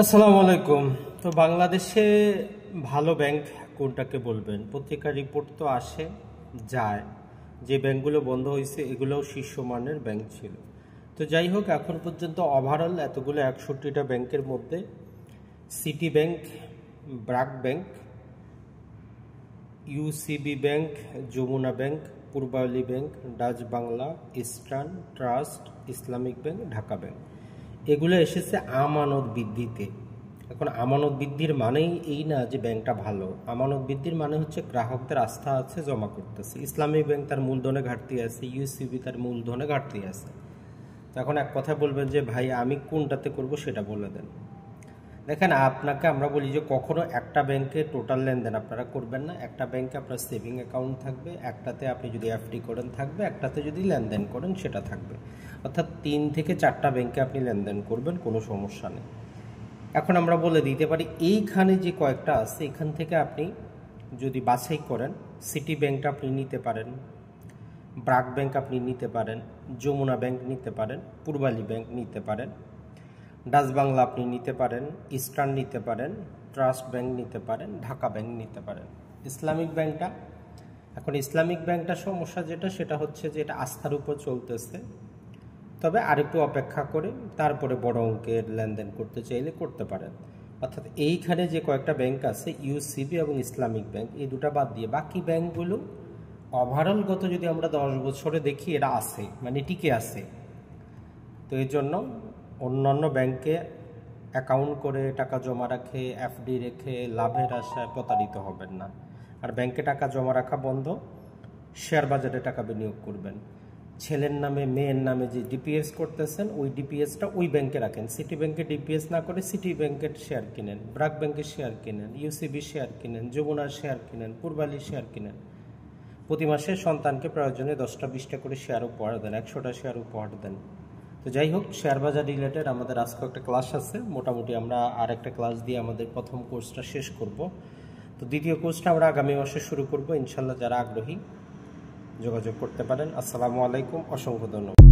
আসসালামু আলাইকুম। তো বাংলাদেশে ভালো ব্যাংক কোনটাকে বলবেন? পত্রিকার রিপোর্ট তো আসে যায়, যে ব্যাংকগুলো বন্ধ হয়েছে এগুলোও শীর্ষমানের ব্যাংক ছিল। তো যাই হোক, এখন পর্যন্ত ওভারঅল এতগুলো 61টা ব্যাংকের মধ্যে City Bank, BRAC Bank, UCB Bank, Jamuna Bank, Pubali Bank, Dutch Bangla, Eastern Trust, Islamic Bank, Dhaka Bank, এগুলো এসেছে আমানত বৃদ্ধিতে। এখন আমানত বৃদ্ধির মানেই এই না যে ব্যাংকটা ভালো। আমানত বৃদ্ধির মানে হচ্ছে গ্রাহকদের আস্থা আছে, জমা করতেছে। ইসলামিক ব্যাংক তার মূলধনে ঘাটতি আছে, ইউসিবি তার মূলধনে ঘাটতি আছে। তো এখন এক কথা বলবেন যে ভাই আমি কোনটাতে করব সেটা বলে দেন। দেখেন, আপনাকে আমরা বলি যে কখনো একটা ব্যাংকে টোটাল লেনদেন আপনারা করবেন না। একটা ব্যাংকে আপনার সেভিং অ্যাকাউন্ট থাকবে, একটাতে আপনি যদি এফডি করেন থাকবে, একটাতে যদি লেনদেন করেন সেটা থাকবে। অর্থাৎ 3 থেকে 4টা ব্যাংকে আপনি লেনদেন করবেন, কোনো সমস্যা নেই। এখন আমরা বলে দিতে পারি এইখানে যে কয়েকটা আছে এখান থেকে আপনি যদি বাছাই করেন, সিটি ব্যাংকটা আপনি নিতে পারেন, ব্র্যাক ব্যাংক আপনি নিতে পারেন, যমুনা ব্যাংক নিতে পারেন, পূর্বালী ব্যাংক নিতে পারেন, ডাচ বাংলা আপনি নিতে পারেন, ইস্টার্ন নিতে পারেন, ট্রাস্ট ব্যাংক নিতে পারেন, ঢাকা ব্যাংক নিতে পারেন। ইসলামিক ব্যাংকটা, এখন ইসলামিক ব্যাংকটা সমস্যা যেটা সেটা হচ্ছে যে এটা আস্থার উপর চলতেছে, তবে আরেকটু অপেক্ষা করে তারপরে বড় অঙ্কের লেনদেন করতে চাইলে করতে পারেন। অর্থাৎ এইখানে যে কয়েকটা ব্যাংক আছে, ইউসিবি এবং ইসলামিক ব্যাংক, এই দুটা বাদ দিয়ে বাকি ব্যাংকগুলো ওভারঅল গত যদি আমরা 10 বছরে দেখি এরা আছে, মানে টিকে আছে। তো এই জন্য অন্যান্য ব্যাংকে অ্যাকাউন্ট করে টাকা জমা রাখে, এফডি রেখে লাভের আশায় প্রতারিত হবেন না। আর ব্যাংকে টাকা জমা রাখা বন্ধ, শেয়ার বাজারে টাকা বিনিয়োগ করবেন। ছেলের নামে মেয়ের নামে যে ডিপিএস করতেছেন ওই ডিপিএসটা ওই ব্যাংকে রাখেন। সিটি ব্যাংকে ডিপিএস না করে সিটি ব্যাংকের শেয়ার কিনেন, ব্র্যাক ব্যাংকের শেয়ার কিনেন, ইউসিবি শেয়ার কিনেন, যমুনার শেয়ার কিনেন, পূর্বালী শেয়ার কিনেন। প্রতি মাসে সন্তানকে প্রয়োজনে 10টা 20টা করে শেয়ার উপহার দেন, 100টা শেয়ার উপহার দেন। তো যাই হোক, শেয়ার বাজার রিলেটেড আমাদের আজকে একটা ক্লাস আছে। মোটামুটি আমরা আর একটা ক্লাস দিয়ে আমাদের প্রথম কোর্সটা শেষ করব। তো দ্বিতীয় কোর্সটা আমরা আগামী মাসে শুরু করব ইনশাল্লাহ। যারা আগ্রহী যোগাযোগ করতে পারেন। আসসালামু আলাইকুম, অসংখ্য ধন্যবাদ।